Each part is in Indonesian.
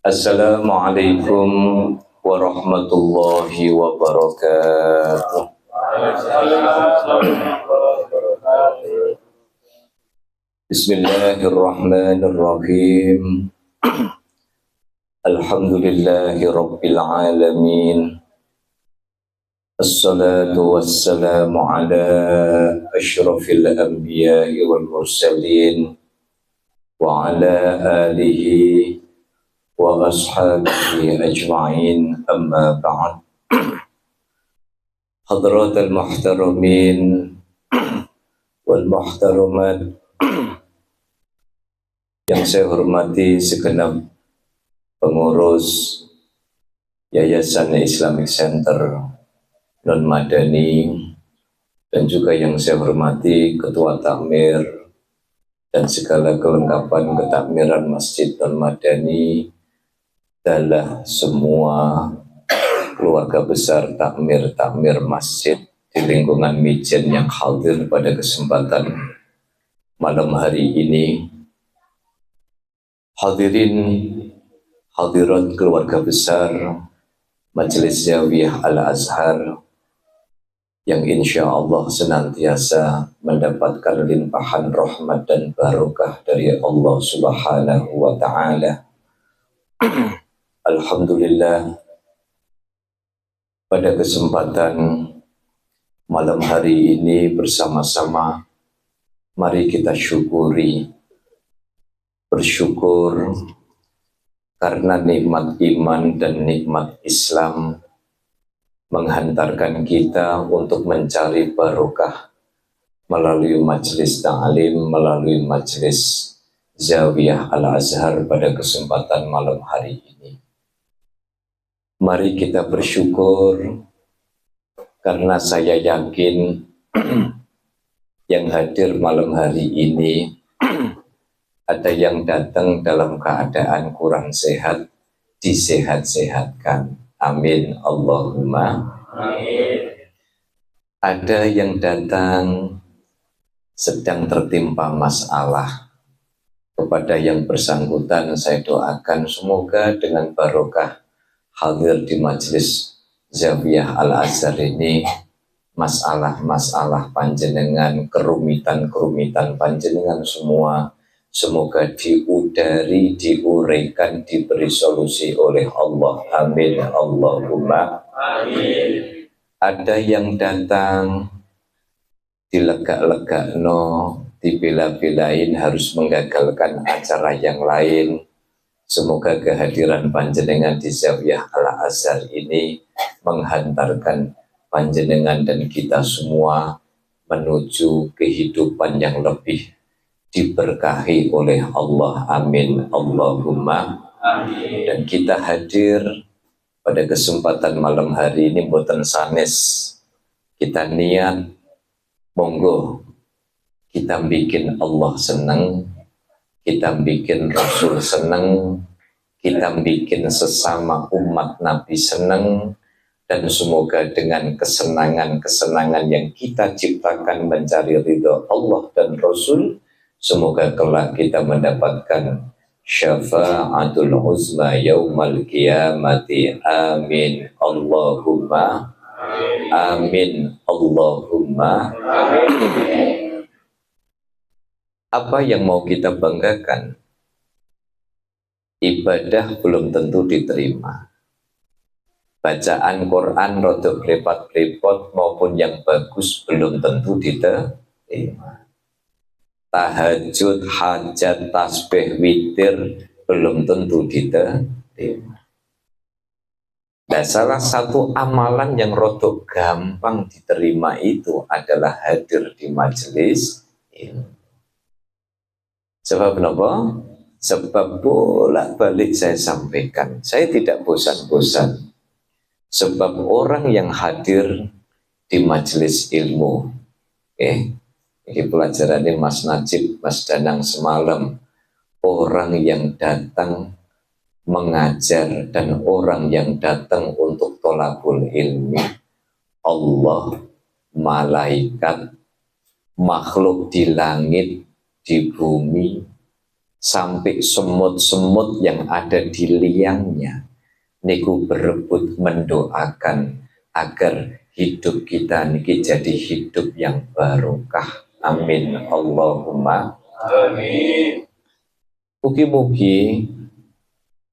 Assalamualaikum warahmatullahi wabarakatuh. Bismillahirrahmanirrahim. Alhamdulillahi rabbil alamin. Assalatu wassalamu ala asyrafil anbiya'i wal mursalin wa ala alihi wa ashabihi ajma'in, amma ba'd. Hadratal muhtaramin wal muhtaramat yang saya hormati segenap pengurus Yayasan Islamic Center Non Madani, dan juga yang saya hormati Ketua Takmir dan segala kelengkapan ketakmiran Masjid Non Madani, adalah semua keluarga besar takmir masjid di lingkungan Mijen yang hadir pada kesempatan malam hari ini. Hadirin hadirat keluarga besar Majelis Zawiyah Al-Azhar yang insya Allah senantiasa mendapatkan limpahan rahmat dan barokah dari Allah Subhanahu wa Ta'ala. Alhamdulillah, pada kesempatan malam hari ini bersama-sama mari kita bersyukur karena nikmat iman dan nikmat Islam menghantarkan kita untuk mencari barokah melalui majelis ta'lim, melalui majelis Zawiyah Al-Azhar pada kesempatan malam hari ini. Mari kita bersyukur karena saya yakin yang hadir malam hari ini ada yang datang dalam keadaan kurang sehat, disehat-sehatkan. Amin Allahumma amin. Ada yang datang sedang tertimpa masalah. Kepada yang bersangkutan saya doakan semoga dengan barokah hadir di majelis Zawiyah Al-Azhar ini, masalah-masalah panjenengan, kerumitan-kerumitan panjenengan semua semoga diudari, diuraikan, diberi solusi oleh Allah. Amin Allahumma amin. Ada yang datang dilegak-legakno, dibela-belain harus menggagalkan acara yang lain. Semoga kehadiran panjenengan di Zawiyah Al-Azhar ini menghantarkan panjenengan dan kita semua menuju kehidupan yang lebih diberkahi oleh Allah. Amin Allahumma amin. Dan kita hadir pada kesempatan malam hari ini mboten sanes, kita niat monggo kita bikin Allah senang, kita bikin Rasul senang, kita bikin sesama umat Nabi senang, dan semoga dengan kesenangan-kesenangan yang kita ciptakan mencari ridho Allah dan Rasul, semoga kelak kita mendapatkan syafa'atul uzma yaumal qiyamati. Amin Allahumma amin Allahumma amin. Apa yang mau kita banggakan? Ibadah belum tentu diterima. Bacaan Quran rodok repot-repot maupun yang bagus belum tentu diterima. Tahajud, hajat, tasbih, witir belum tentu diterima. Nah, salah satu amalan yang rodok gampang diterima itu adalah hadir di majelis ilmu. Sebab apa? Sebab bolak-balik saya sampaikan, saya tidak bosan-bosan. Sebab orang yang hadir di majelis ilmu, ini pelajaran ini Mas Najib, Mas Danang semalam, orang yang datang mengajar dan orang yang datang untuk tolabul ilmi, Allah, malaikat, makhluk di langit, di bumi, sampai semut-semut yang ada di liangnya niku berebut mendoakan agar hidup kita niki jadi hidup yang barokah. Amin Allahumma amin. Mugi-mugi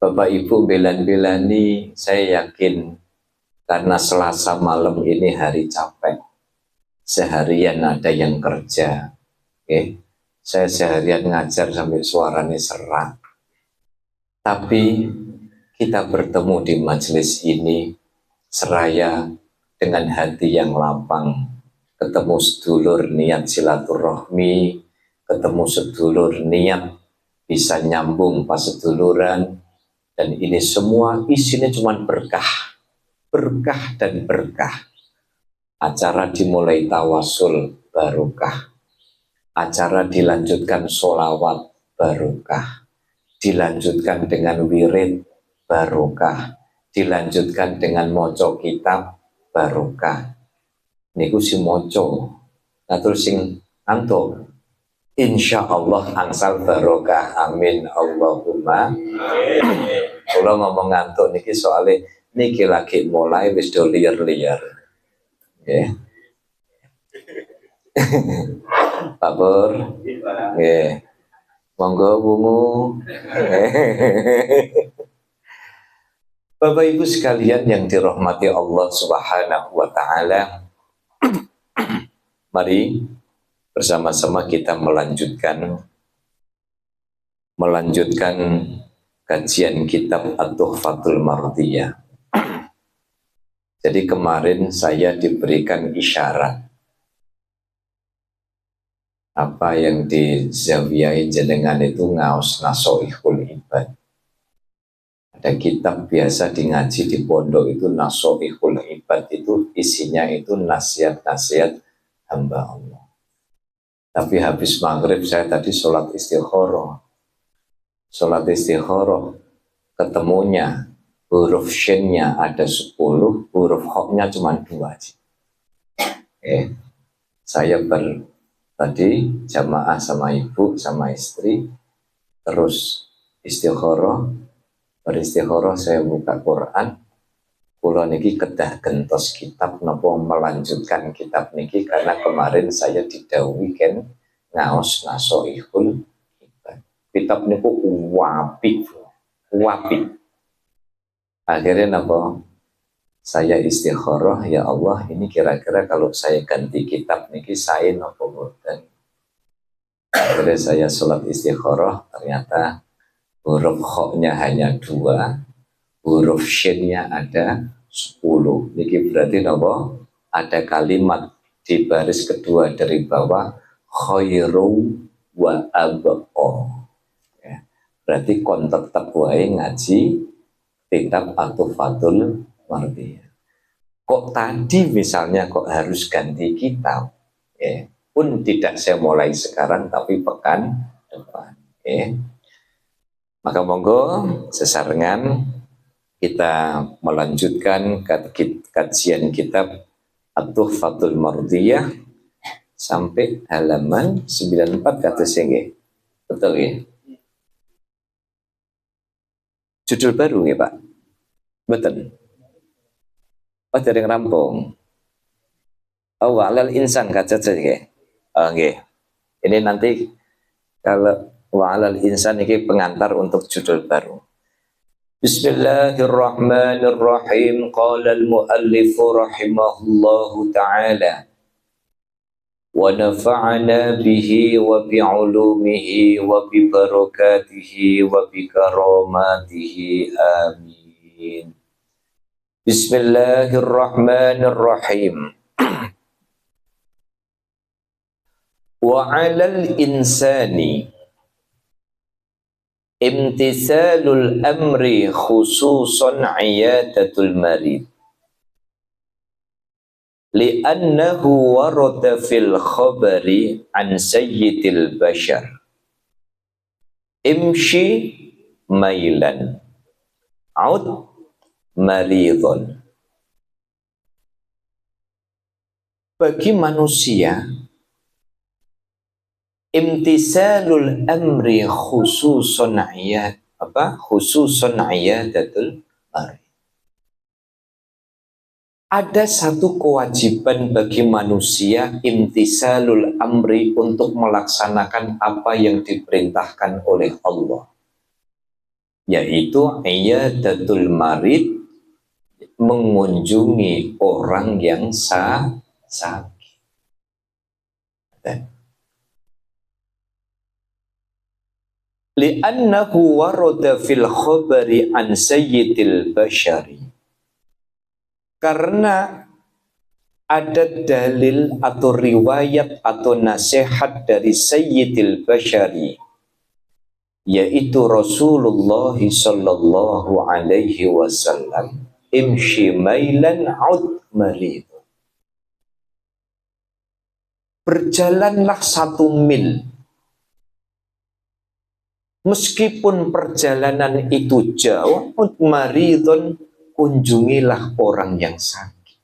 Bapak Ibu belan-belani, saya yakin karena Selasa malam ini hari capek, seharian ada yang kerja, saya seharian ngajar sampai suaranya serak, tapi kita bertemu di majelis ini seraya dengan hati yang lapang, ketemu sedulur niat silaturahmi, ketemu sedulur niat bisa nyambung pas seduluran, dan ini semua isinya cuma berkah, berkah dan berkah. Acara dimulai tawasul, barokah. Acara dilanjutkan sholawat, barokah. Dilanjutkan dengan wirid, barokah. Dilanjutkan dengan moco kitab, barokah. Niku si moco, nah terus sing antuk, insya Allah angsal barokah. Amin Allahumma amin. Kalau ngomong ngantuk niki soalnya niki lagi mulai wis do liar-liar. Nggih. Pak Pur. Nggih. Monggo wungu. Bapak Ibu sekalian yang dirahmati Allah Subhanahu wa taala. Mari bersama-sama kita melanjutkan kajian kitab At-Tuhfatul Mardiyah. Jadi kemarin saya diberikan isyarat apa yang di Zawiyah jenengan itu ngaos Nasoihul Ibad. Ada kitab biasa di ngaji di pondok itu Nasoihul Ibad, itu isinya itu nasihat-nasihat hamba Allah. Tapi habis maghrib saya tadi sholat istikharah. Sholat istikharah ketemunya huruf shinnya ada 10, huruf hoknya cuma 2 aja. Saya tadi jamaah sama ibu sama istri, terus istikharah, beristikharah saya buka Quran, kula niki kedah gentos kitab napa melanjutkan kitab niki karena kemarin saya didhawuhi ken ngaos Nasoihul Ibad. Kitab niku wapi. Akhirnya napa? Saya istikharah, ya Allah ini kira-kira kalau saya ganti kitab niki saya napa boten. Akhirnya saya sholat istikharah, ternyata huruf khoknya hanya 2, huruf shinnya ada 10. Niki berarti napa? Ada kalimat di baris kedua dari bawah, khairu wa abqa. Ya. Berarti kontak wae ngaji kitab At-Tuhfatul Mardiyah. Kok tadi misalnya kok harus ganti kitab? Pun tidak saya mulai sekarang tapi pekan depan. Maka monggo sesarengan kita melanjutkan kajian kitab At-Tuhfatul Mardiyah sampai halaman 94 kata sini. Betul ya? Judul baru ya Pak? Betul. Oh dari rampung. Oh walal insan kaca saja. Oke. Ini nanti kalau walal insan ini pengantar untuk judul baru. Bismillahirrahmanirrahim. Qala al-muallif rahimahullahu ta'ala. Wa nafa'ana bihi wa bi'ulumihi wa bi barakatihi wa bi karamatihi. Amin. Bismillahirrahmanirrahim. Wa 'alal insani imtisalul amri khususan 'iyadatul marid. Li'annahu warada fil khabari an sayyidil bashar. Imshi mailan. Aud maridun. Bagi manusia Imtisalul amri khususun ayat khususun ayadatul marid. Ada satu kewajiban bagi manusia imtisalul amri untuk melaksanakan apa yang diperintahkan oleh Allah, yaitu ayadatul marid, mengunjungi orang yang sakit. Li'annahu warada fil khabari an sayyidil bashari, karena ada dalil atau riwayat atau nasihat dari sayyidil bashari, yaitu Rasulullah sallallahu alaihi wasallam, imshi mailan ud marid, berjalanlah 1 mil. Meskipun perjalanan itu jauh, maridun, kunjungilah orang yang sakit.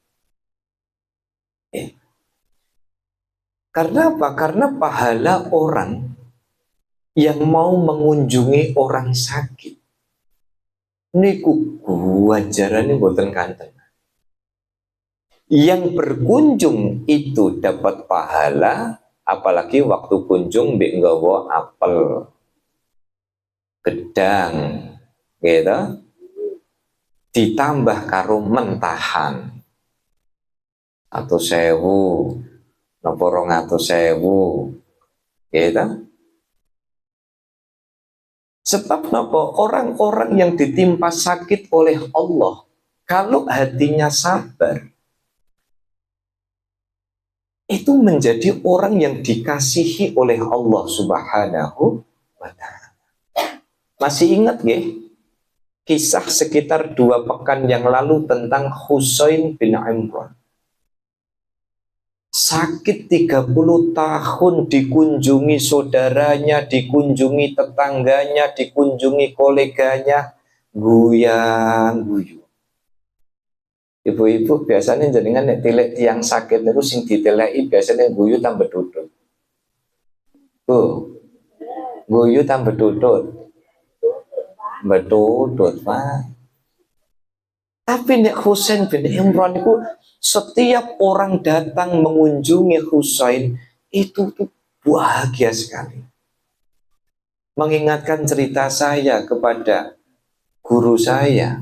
Karena apa? Karena pahala orang yang mau mengunjungi orang sakit niku wajarane boten kanten. Yang berkunjung itu dapat pahala, apalagi waktu kunjung mbek nggawa apel, gedang, gitu, ditambah karo mentahan atau 1.000 napa 200.000, gitu. Sebab napa? Orang-orang yang ditimpa sakit oleh Allah, kalau hatinya sabar, itu menjadi orang yang dikasihi oleh Allah Subhanahu wa ta'ala. Masih ingat nggih kisah sekitar 2 pekan yang lalu tentang Husain bin Imran? Sakit 30 tahun, dikunjungi saudaranya, dikunjungi tetangganya, dikunjungi koleganya, guyang guyu. Ibu-ibu biasanya jenengan nek tilek tiang sakit niku sing diteleki biasanya guyu tambah dudut. Guyu tambah dudut. Betul, Pak. Tapi nek Husain bin Imran itu setiap orang datang mengunjungi Husain itu tuh bahagia sekali. Mengingatkan cerita saya kepada guru saya,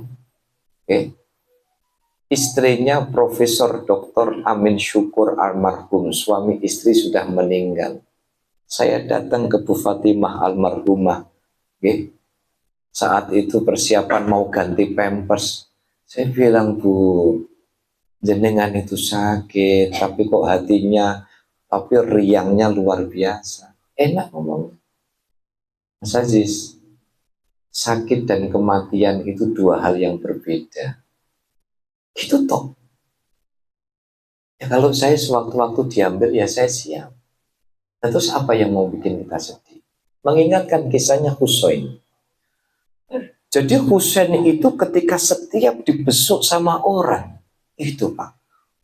istrinya Profesor Dr. Amin Syukur almarhum, suami istri sudah meninggal. Saya datang ke Bu Fatimah almarhumah, saat itu persiapan mau ganti pampers. Saya bilang, Bu, jenengan itu sakit, tapi kok hatinya, tapi riangnya luar biasa. Enak ngomong. Mas Aziz, sakit dan kematian itu 2 hal yang berbeda. Itu toh. Ya kalau saya sewaktu-waktu diambil, ya saya siap. Nah, terus apa yang mau bikin kita sedih? Mengingatkan kisahnya Husain. Jadi Husain itu ketika setiap dibesuk sama orang, itu Pak,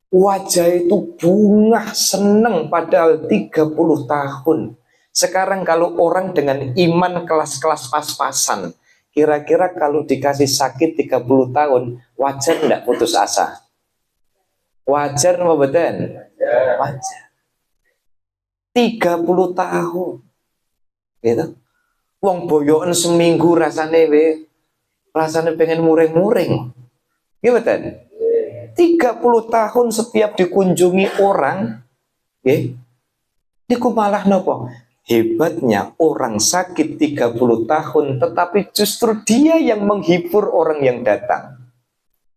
wajah itu bunga, seneng, padahal 30 tahun. Sekarang kalau orang dengan iman kelas-kelas pas-pasan, kira-kira kalau dikasih sakit 30 tahun, wajar enggak putus asa? Wajar apa betul? Wajar. 30 tahun. Gitu. Wong boyokan seminggu rasane pengen muring-muring. Gimana? 30 tahun setiap dikunjungi orang, niku malah nopo? Hebatnya orang sakit 30 tahun, tetapi justru dia yang menghibur orang yang datang.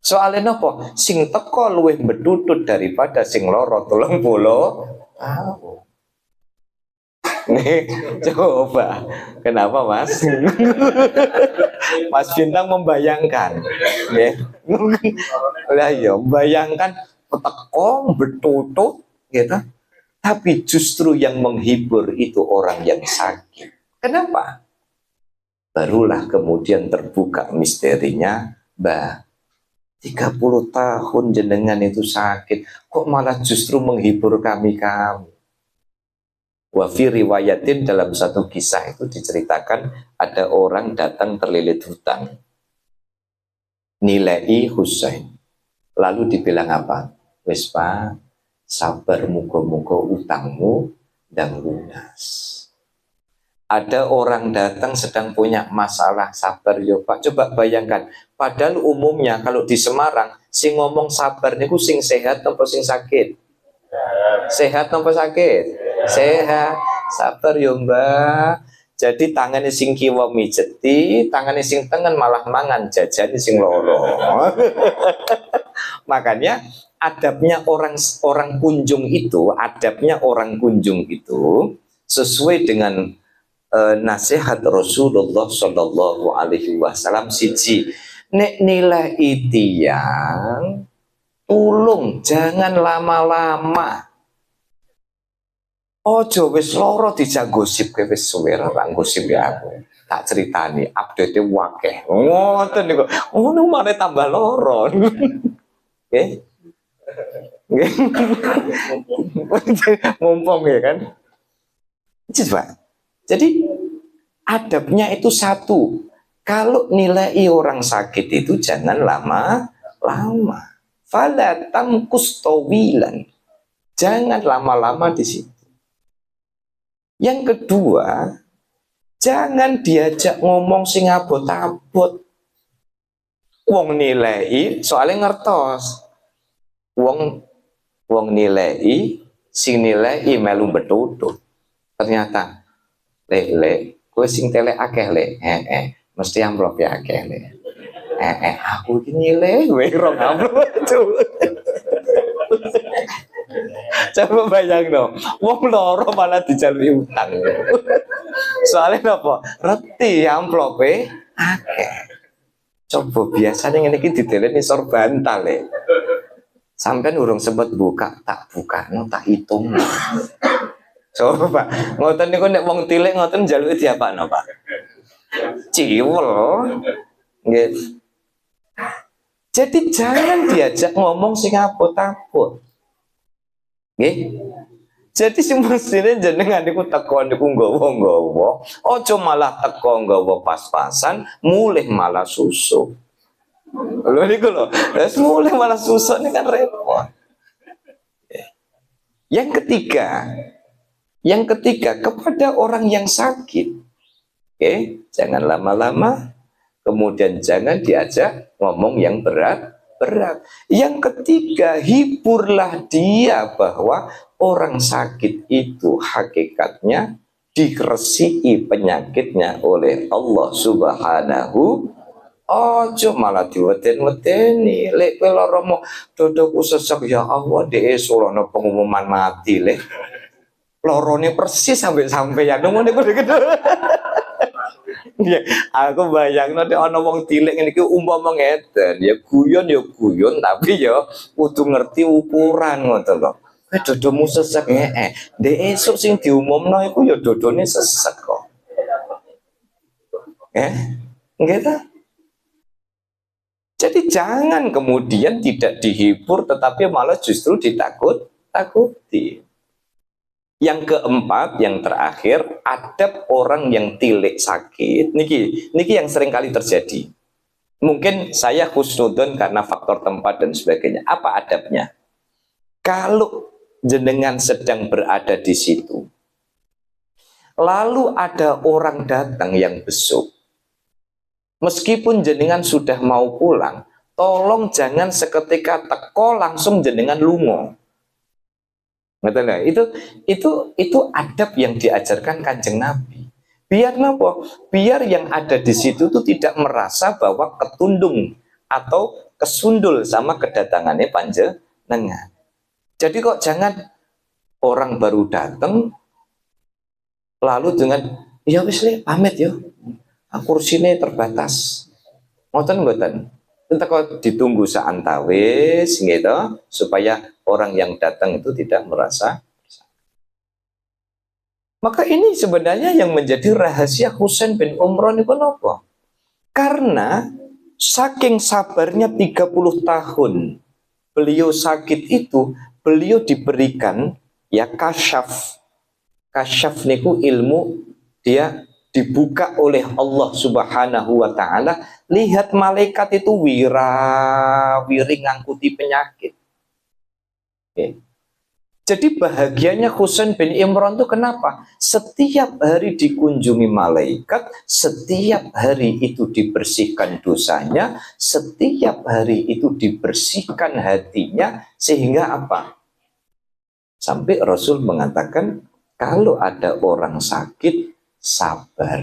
Soalnya nopo? Sing teko luwih bedutut daripada sing loro 30 tahun. Nih, coba. Kenapa, Mas? Mas Bintang membayangkan. Lah ya, bayangkan petekong bertutut gitu. Tapi justru yang menghibur itu orang yang sakit. Kenapa? Barulah kemudian terbuka misterinya, Mbak. 30 tahun jenengan itu sakit, kok malah justru menghibur kami. Wa fi riwayatin, dalam satu kisah itu diceritakan ada orang datang terlilit hutang. Nilai Husain. Lalu dibilang apa? Wis Pak, sabar, muga-muga utangmu dan lunas. Ada orang datang sedang punya masalah, sabar yo Pak. Coba bayangkan, padahal umumnya kalau di Semarang sing ngomong sabar niku sing sehat atau sing sakit? Sehat atau sakit? Sehat. Sabar yo Mbak. Jadi tangannya sing kiwa mijeti, tangannya sing tengen malah mangan, jajane sing loro. Makanya adabnya orang kunjung itu, sesuai dengan nasihat Rasulullah Shallallahu Alaihi Wasallam, siji nek nilai tiyang tulung jangan lama-lama. Ojo wis loro dijak gosip ke wis suwe ra gosip ya aku. Tak ceritani update wakeh. Ngoten niku. Ngono mare tambah loro. Nggih. Nggih. Mumpung ya kan. Coba. Jadi adabnya itu satu. Kalau nilai orang sakit itu jangan lama-lama. Fala tamkus tawilan. Jangan lama-lama di situ. Yang kedua, jangan diajak ngomong sing abot-abot. Wong nilai soalnya ngertos. Wong nilai sing nilai melu betutut. Ternyata le kowe sing tele akeh le. Mesti amplop ya akeh le. Aku iki nilai kowe rong amplop. Coba bayang dong, wong loro malah dijalui utang. Soalnya apa? Reti amplope akeh. Coba biasanya ngene iki dideleni sor bantal ya. Sampeyan urung sempat buka, tak buka, tak hitung. Coba, ngoten niku nek wong tilik ngoten njaluki diapakno, Pak? Ciwel. Nggih. Jadi jangan diajak ngomong sing abot-abot. Nggih. Jadi sing mestine jenengan niku teko niku nggawa-nggawa, aja malah teko nggawa pas-pasan, mulih malah susuk. Lho niku lho, wis mulih malah susuk ini kan repot. Yang ketiga kepada orang yang sakit. Jangan lama-lama, kemudian jangan diajak ngomong yang berat. Yang ketiga, hiburlah dia bahwa orang sakit itu hakikatnya diresiki penyakitnya oleh Allah Subhanahu. Ojo malah diweden-wedeni. Lek kowe lara mo dodoku sesek ya Allah dhek surono pengumuman mati lek. Lorone persis sampai ya ngene kudu. Ya, aku bayangno nek ana wong cilik ngene iki umpama ngeten, ya guyon tapi ya kudu ngerti ukuran ngoten lho. Dodomu sesek Dek esuk sing diumumno iku ya dodone sesek kok. Nggih ta? Jadi jangan kemudian tidak dihibur tetapi malah justru takuti. Yang keempat, yang terakhir, adab orang yang tilik sakit. Niki yang sering kali terjadi. Mungkin saya husnudon karena faktor tempat dan sebagainya. Apa adabnya? Kalau jenengan sedang berada di situ, lalu ada orang datang yang besuk, meskipun jenengan sudah mau pulang, tolong jangan seketika teko langsung jenengan lungo. Itu adab yang diajarkan Kanjeng Nabi. Biar apa? Biar yang ada di situ tuh tidak merasa bahwa ketundung atau kesundul sama kedatangannya panjenengan. Jadi kok jangan orang baru datang lalu dengan ya wis le pamit yo. Kursine terbatas. Ngoten. Entek ditunggu saantawis gitu supaya orang yang datang itu tidak merasa. Maka ini sebenarnya yang menjadi rahasia Husain bin Umran itu apa? Karena saking sabarnya 30 tahun beliau sakit itu, beliau diberikan ya kasyaf. Kasyaf niku ilmu dia dibuka oleh Allah Subhanahu wa taala, lihat malaikat itu wiri ngangkuti penyakit. Oke. Jadi bahagianya Husain bin Imran itu kenapa? Setiap hari dikunjungi malaikat, setiap hari itu dibersihkan dosanya, setiap hari itu dibersihkan hatinya, sehingga apa? Sampai Rasul mengatakan, kalau ada orang sakit, sabar.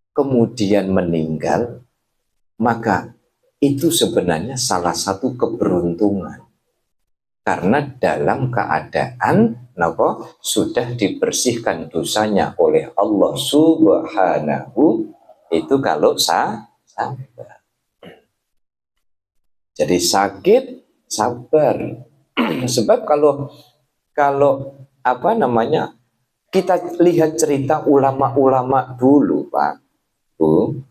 Kemudian meninggal, maka itu sebenarnya salah satu keberuntungan. Karena dalam keadaan sudah dibersihkan dosanya oleh Allah Subhanahu, itu kalau sabar. Jadi sakit sabar. Sebab kalau kita lihat cerita ulama-ulama dulu, Pak, Bu,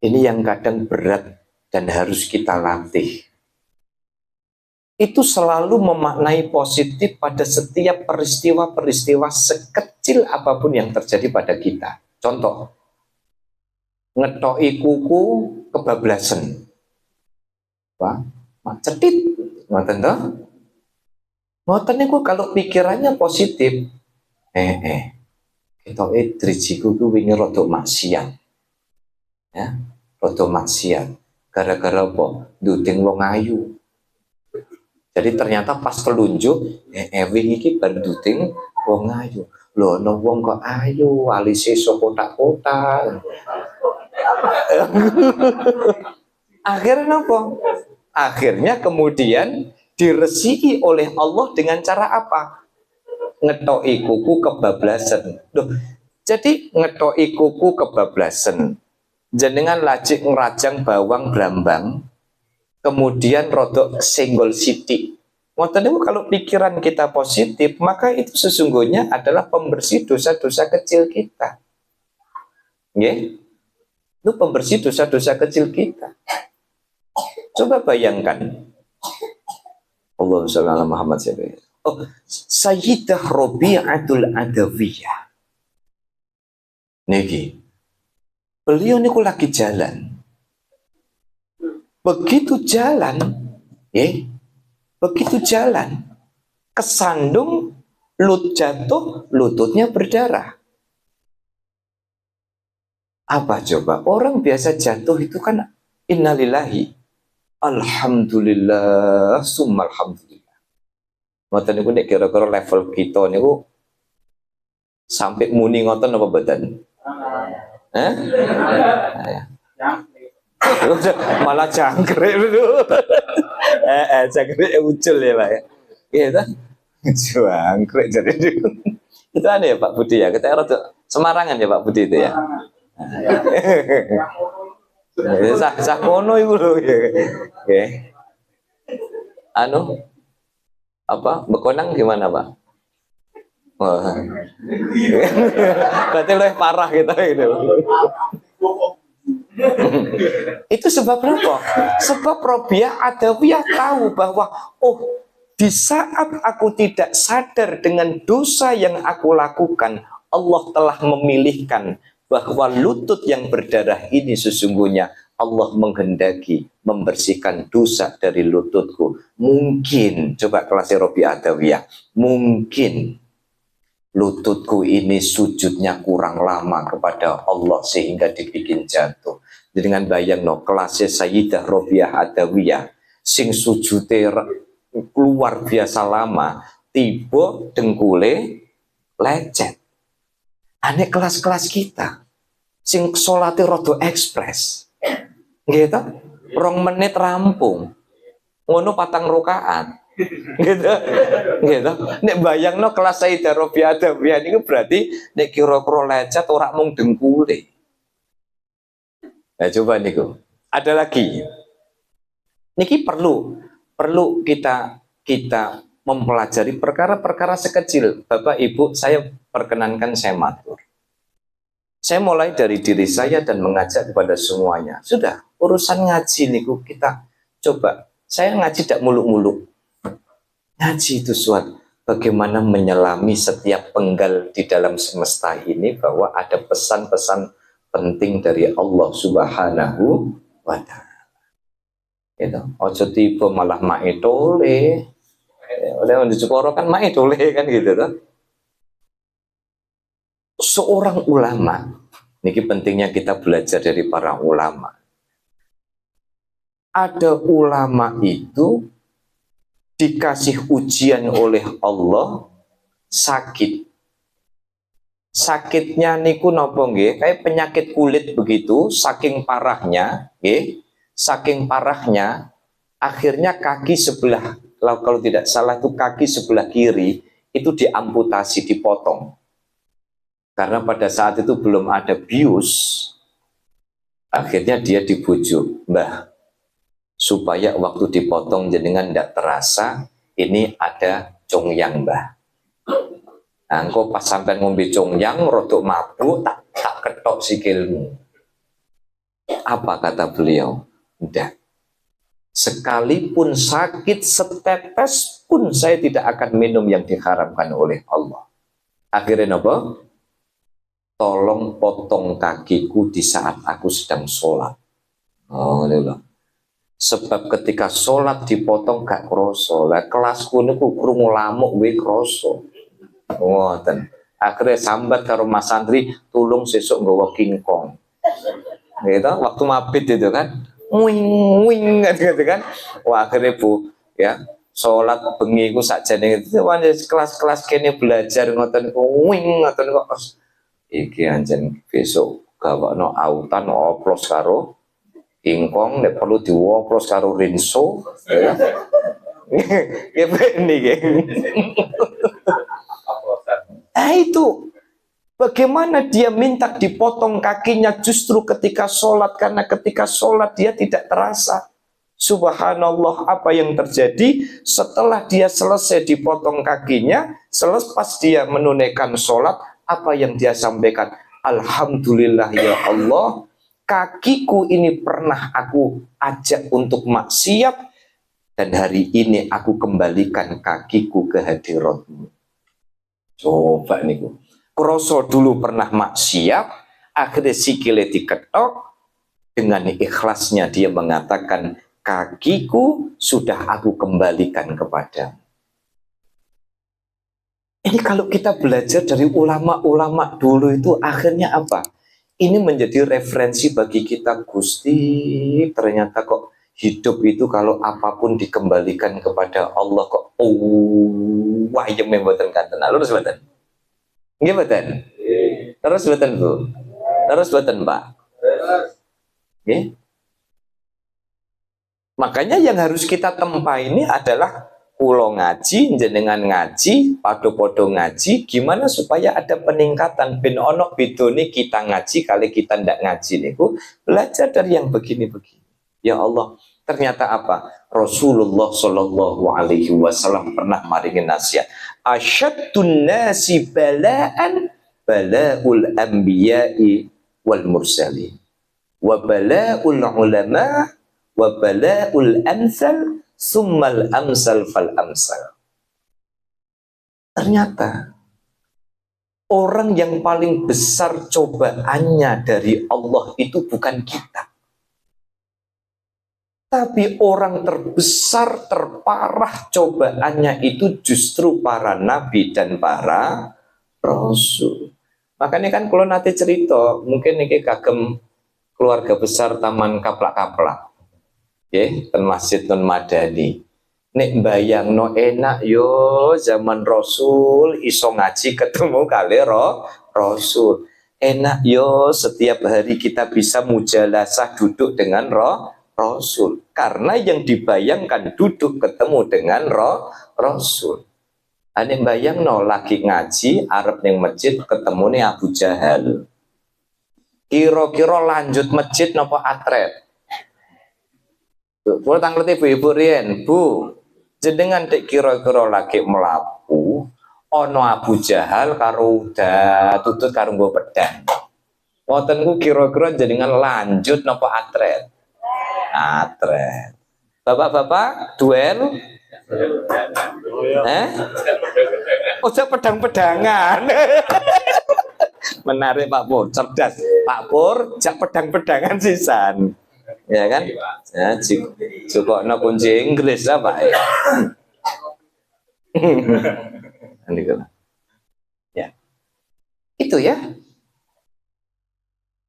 ini yang kadang berat dan harus kita latih. Itu selalu memaknai positif pada setiap peristiwa-peristiwa sekecil apapun yang terjadi pada kita. Contoh, ngetoki kuku kebablasan. Wah, cetit. Ngoten toh? Ngoten niku kalau pikirannya positif. Ketoke drijiku ku wingi rada maksiat. Ya, rada maksiat. Gara-gara apa? Nduding wong ayu. Jadi ternyata pas telunjuk, wingi iki bar nduding wong ayu. Lho, ana wong kok ayu, alise sok kotak-kotak. Akhirnya apa? Akhirnya kemudian diresiki oleh Allah dengan cara apa? Ngetoki kuku kebablasan. Loh, jadi ngetoki kuku kebablasan. Jenengan lajik ngerajang bawang brambang, kemudian rodok senggol sidik. Kalau pikiran kita positif, maka itu sesungguhnya adalah pembersih dosa-dosa kecil kita. Nggih? Itu pembersih dosa-dosa kecil kita. Coba bayangkan. Allahumma sholli ala Muhammad. Sayyidah Rabi'atul Adawiyah. Niki. Beliau niku lagi jalan. Begitu jalan, kesandung, jatuh, lututnya berdarah. Apa coba? Orang biasa jatuh itu kan innalillahi, alhamdulillah, summa alhamdulillah. Ngoten niku nek kira-kira level kita niku sampai muni ngoten apa badan? Malah jangkrik dulu. Jangkrik muncul ya Pak ya. Gitu. Jangkrik jadi itu aneh ya Pak Budi ya. Kita rada Semarangan ya Pak Budi itu ya. Sah kono iku lho ya. Nggih. Anu apa bekonang gimana Pak? Wah. Berarti lebih parah gitu. Itu sebab apa? Sebab Rabi'ah Adawiyah tahu bahwa di saat aku tidak sadar dengan dosa yang aku lakukan, Allah telah memilihkan bahwa lutut yang berdarah ini sesungguhnya Allah menghendaki membersihkan dosa dari lututku. Mungkin, coba kelas Rabi'ah Adawiyah, mungkin lututku ini sujudnya kurang lama kepada Allah sehingga dibikin jatuh. Dengan bayang kelasnya Sayyidah Rabi'ah Adawiyah sing sujute luar biasa lama, tiba dengkule lecet. Aneh kelas-kelas kita sing salate rada ekspres. Nggih ta? 2 menit rampung. Ngono 4 rakaat. Gitu. Nek bayangno kelas Sayyidah Rabi'ah Adawiyah niku berarti nek kira-kira lecet ora mung dengkule. Nah, coba niku. Ada lagi. Niki perlu kita mempelajari perkara-perkara sekecil. Bapak Ibu, saya perkenankan saya matur. Saya mulai dari diri saya dan mengajak kepada semuanya. Sudah, urusan ngaji niku kita coba. Saya ngaji tidak muluk-muluk. Ngaji itu suatu. bagaimana menyelami setiap penggal di dalam semesta ini bahwa ada pesan-pesan penting dari Allah Subhanahu wa Ta'ala. Gitu. Ojo tiba malah maitole. Oleh yang dicukoro kan maitole kan gitu kan. Seorang ulama, ini pentingnya kita belajar dari para ulama. Ada ulama itu dikasih ujian oleh Allah sakit. Sakitnya niku napa nggih? Kayak penyakit kulit begitu, saking parahnya, nggih. Saking parahnya akhirnya kaki sebelah, kalau tidak salah itu kaki sebelah kiri itu diamputasi, dipotong. Karena pada saat itu belum ada bius, akhirnya dia dibujuk, Mbah, supaya waktu dipotong jenengan tidak terasa, ini ada congyang, Mbah. Nah, engkau pas sampai ngombe congyang, rodok mabuk, tak ketok sikilmu. Apa kata beliau? Tidak. Sekalipun sakit setetes pun saya tidak akan minum yang diharamkan oleh Allah. Akhirnya apa? Tolong potong kakiku di saat aku sedang sholat. Oh, Allah. Sebab ketika sholat dipotong gak kroso. Lah kelasku niku krungu lamuk we kroso. Ngoten. Akhirnya sambat karo Mas Santri, tulung sesuk nggawa kingkong. Gitu, waktu mabit itu kan. Wing gitu kan. Wah, akhirnya Bu, ya. Sholat bengi ku sakjane itu kelas-kelas kene belajar ngoten wing ngoten kok. Iki anjen besok gawakno autan oplos karo ingkong, nek perlu dioplos karo rinso ya. Ya ini itu bagaimana dia minta dipotong kakinya justru ketika sholat, karena ketika sholat dia tidak terasa. Subhanallah, apa yang terjadi setelah dia selesai dipotong kakinya, selepas dia menunaikan sholat, apa yang dia sampaikan? Alhamdulillah ya Allah, kakiku ini pernah aku ajak untuk maksiat, dan hari ini aku kembalikan kakiku ke hadiratmu. Coba nih, kroso dulu pernah maksiat, akhirnya sikile diketok, dengan ikhlasnya dia mengatakan, kakiku sudah aku kembalikan kepadamu. Ini kalau kita belajar dari ulama-ulama dulu itu akhirnya apa? Ini menjadi referensi bagi kita. Gusti, ternyata kok hidup itu kalau apapun dikembalikan kepada Allah kok wah ya mboten kanten. Terus mboten. Nggih mboten? Terus mboten Bu. Terus mboten Pak. Nggih. Makanya yang harus kita tempa ini adalah kulo ngaji, jenengan ngaji, podo-podo ngaji, gimana supaya ada peningkatan. Ben ono bedone kita ngaji kali kita ndak ngaji niku, belajar dari yang begini-begini. Ya Allah, ternyata apa? Rasulullah Shallallahu Alaihi Wasallam pernah maringin nasihat. Asyaddun nasi bala'an bala'ul anbiya'i wal mursalin, wa bala'ul ulama wa bala'ul amsal summal amsal fal amsal. Ternyata orang yang paling besar cobaannya dari Allah itu bukan kita, tapi orang terbesar, terparah cobaannya itu justru para nabi dan para rasul. Makanya kan kalau nanti cerita, mungkin ini kagem keluarga besar Taman Kaplak-Kaplak, ten Masjid Non Madani. Nek bayang no enak yo zaman Rasul iso ngaji ketemu kali Rasul. Enak yo setiap hari kita bisa mujalasah duduk dengan Rasul. Karena yang dibayangkan duduk ketemu dengan Rasul. Ane bayang no lagi ngaji arep ning masjid ketemu nih Abu Jahal. Kira-kira lanjut masjid napa atret? Kalau tanglet ibu-ibu Rien, Bu, jenengan dek kira-kira lagi melapu, ono Abu Jahal karo udah tutut karo nggo pedang. Wontenku kira-kira jenengan lanjut napa atret? Atret. Bapak-bapak duel? Ojo pedang-pedangan. Menarik Pak Pur, cerdas. Pak Pur, jak pedang-pedangan sisan. Ya kan? Ya, cukup no kunci Inggris lah Pak ya. Ya. Itu ya.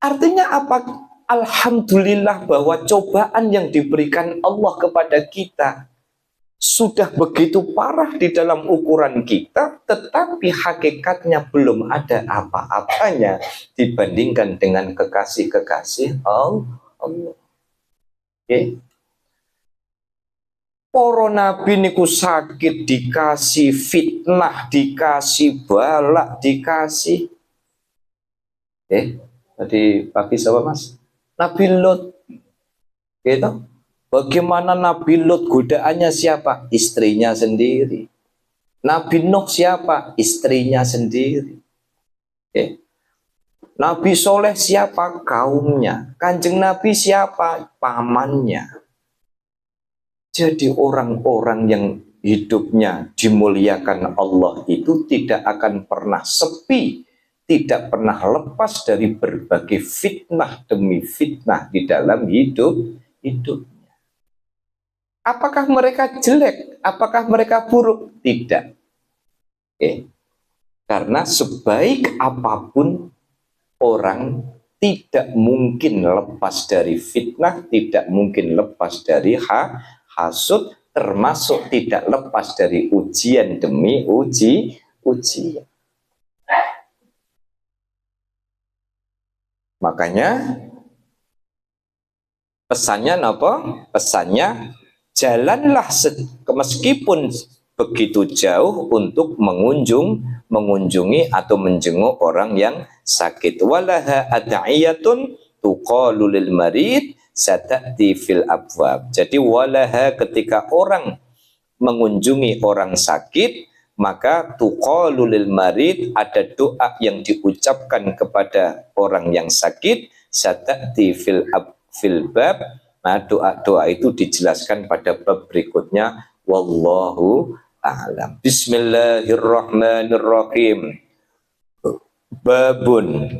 Artinya apa? Alhamdulillah bahwa cobaan yang diberikan Allah kepada kita sudah begitu parah di dalam ukuran kita, tetapi hakikatnya belum ada apa-apanya dibandingkan dengan kekasih-kekasih Allah. Okay. Para nabi niku sakit dikasih fitnah, dikasih balak, dikasih. Tadi pagi siapa Mas? Nabi Lut. Gitu. Bagaimana Nabi Lut godaannya siapa? Istrinya sendiri. Nabi Nuh siapa? Istrinya sendiri. Nabi Soleh siapa? Kaumnya. Kanjeng Nabi siapa? Pamannya. Jadi orang-orang yang hidupnya dimuliakan Allah itu tidak akan pernah sepi, tidak pernah lepas dari berbagai fitnah demi fitnah di dalam hidupnya. Apakah mereka jelek? Apakah mereka buruk? Tidak. Karena sebaik apapun orang tidak mungkin lepas dari fitnah, tidak mungkin lepas dari hasud, termasuk tidak lepas dari ujian demi ujian. Makanya pesannya apa? Pesannya jalanlah meskipun begitu jauh untuk mengunjungi atau menjenguk orang yang sakit. Walaha ad'iyatun tuqalu lil marid sata'ti fil abwab. Jadi walaha ketika orang mengunjungi orang sakit, maka tuqalu lil marid, ada doa yang diucapkan kepada orang yang sakit, sata'ti fil bab. Nah, doa-doa itu dijelaskan pada bab berikutnya. Wallahu a'lam. Bismillahirrahmanirrahim. Babun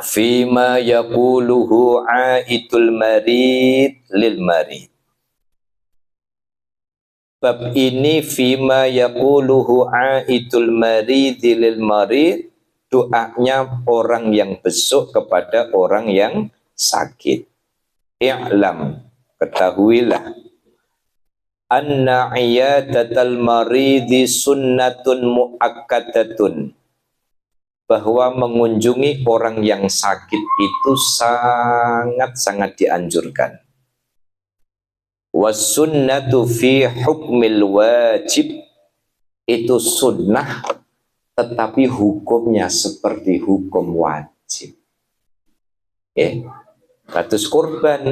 fima yaquluhu aitul marid lil marid. Bab ini fima yaquluhu aitul marid lil marid, doanya orang yang besuk kepada orang yang sakit. I'lam, ketahuilah, anna iyadatal maridi sunnatun muakkadatun, bahwa mengunjungi orang yang sakit itu sangat-sangat dianjurkan. Wasunnatu fi hukmil wajib, itu sunnah tetapi hukumnya seperti hukum wajib. Kados korban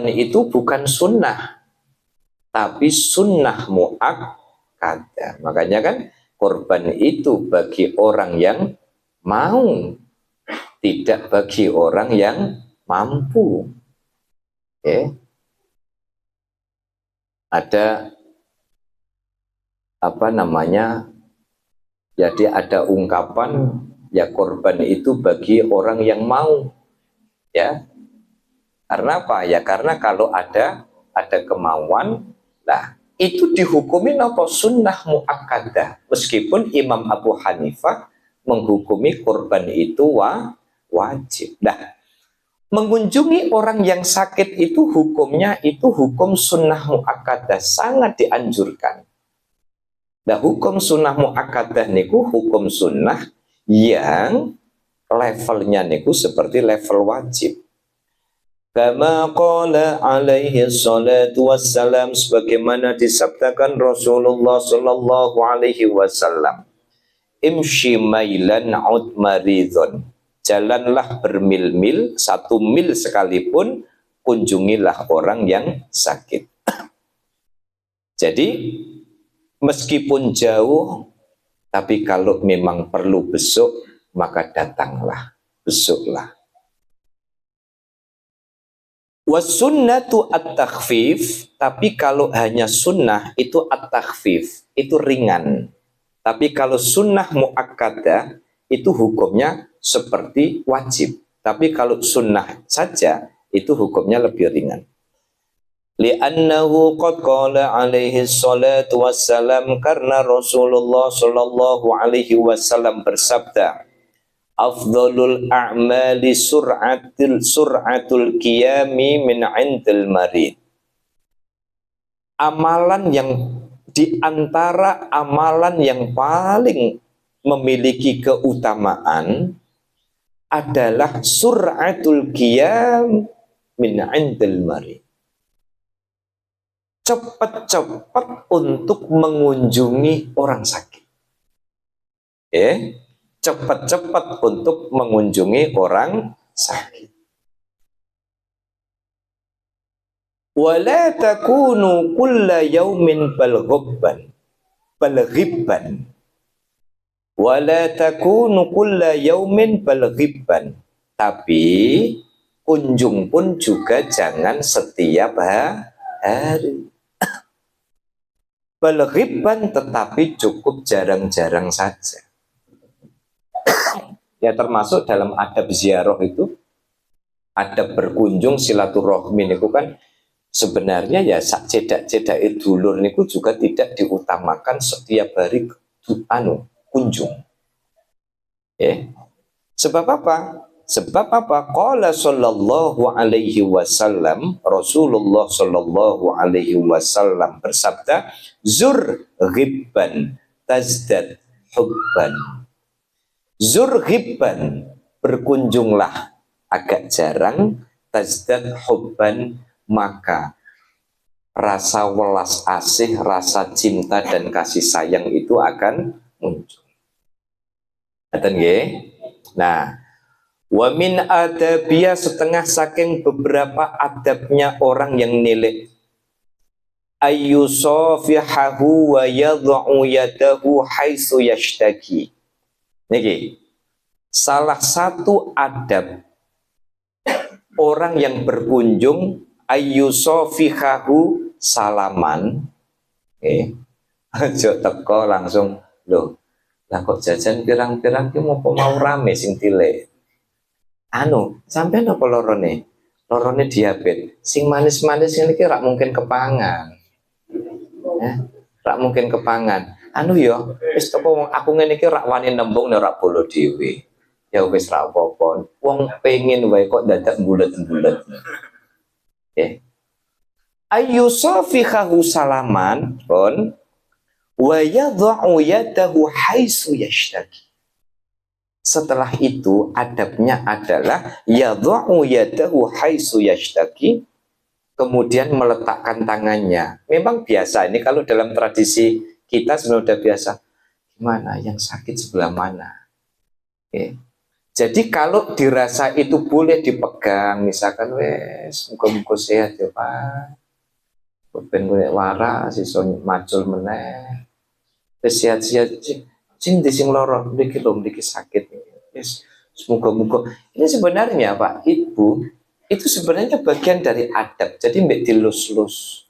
itu bukan sunnah, tapi sunnah muakkadah. Makanya kan korban itu bagi orang yang mau, tidak bagi orang yang mampu. Ada apa namanya? Jadi ada ungkapan ya korban itu bagi orang yang mau. Ya. Karena apa? Ya karena kalau ada kemauan, nah itu dihukumin apa? Sunnah muakkadah. Meskipun Imam Abu Hanifah menghukumi korban itu wajib. Nah, mengunjungi orang yang sakit itu hukumnya itu hukum sunnah muakkadah, sangat dianjurkan. Nah, hukum sunnah muakkadah niku hukum sunnah yang levelnya niku seperti level wajib. Kama qala alaihi salatu wassalam, sebagaimana disabdakan Rasulullah sallallahu alaihi wasallam, imshi mailan ud maridun, jalanlah bermil-mil, 1 mil sekalipun, kunjungilah orang yang sakit. Jadi meskipun jauh, tapi kalau memang perlu besuk, maka datanglah, besuklah. Wasunnatu at-takhfif, tapi kalau hanya sunnah itu at-takhfif, itu ringan. Tapi kalau sunnah muakkadah itu hukumnya seperti wajib. Tapi kalau sunnah saja itu hukumnya lebih ringan. Li'annahu qad qala alaihi salatu wassalam, karena Rasulullah sallallahu alaihi wasallam bersabda, afdhalul a'mali sur'atul qiyami min 'indil marid. Amalan yang di antara amalan yang paling memiliki keutamaan adalah sur'atul qiyam min 'indil marid. Cepat-cepat untuk mengunjungi orang sakit. Cepat-cepat untuk mengunjungi orang sakit. Wala takunu kulla yaumin balghibban. Wala takunu kulla yaumin balghibban. Tapi kunjung pun juga jangan setiap hari. Balghibban tetapi cukup jarang-jarang saja. Ya termasuk dalam adab ziarah itu, adab berkunjung silaturahmi itu kan sebenarnya ya sak cedak-cedak dulur niku juga tidak diutamakan setiap hari kunjung. Sebab apa? Qala sallallahu alaihi wasallam, Rasulullah sallallahu alaihi wasallam bersabda, zur ghibban tazdad hubban. Zur ghibban, berkunjunglah agak jarang, tazdad hubban, maka rasa welas asih, rasa cinta dan kasih sayang itu akan muncul. Nah, wa min adabiyah, setengah saking beberapa adabnya orang yang nilai, ayyusafihahu wa yad'u yadahu haitsu yashtaki. Niki, salah satu adab orang yang berkunjung, ayyusafihahu, salaman. Aja teko langsung, loh, lah kok jajan pirang-pirang ki mau rame sing tilek. Sampean apa lorone? Lorone diabetes. Sing manis-manis ini rak mungkin kepangan. Rak mungkin kepangan. Yo, wis teko aku ngene iki rak wani nembung nek rak bolo dhewe. Ya wis ra apa-apa. Wong pengin wae kok dadak bulet-bulet. Ayyusafihahu salaman pun wa yad'u yadahu haitsu yashtaki. Setelah itu adabnya adalah yad'u yadahu haitsu yashtaki, kemudian meletakkan tangannya. Memang biasa ini kalau dalam tradisi kita sudah biasa. Gimana yang sakit sebelah mana? Jadi kalau dirasa itu boleh dipegang, misalkan wes muga-muga sehat ya Pak. Ben waras iso macul meneh. Sehat-sehat sing lara mriki sakit. Yes, semoga-moga. Ini sebenarnya Pak Ibu, itu sebenarnya bagian dari adab. Jadi mbek dilus-lus.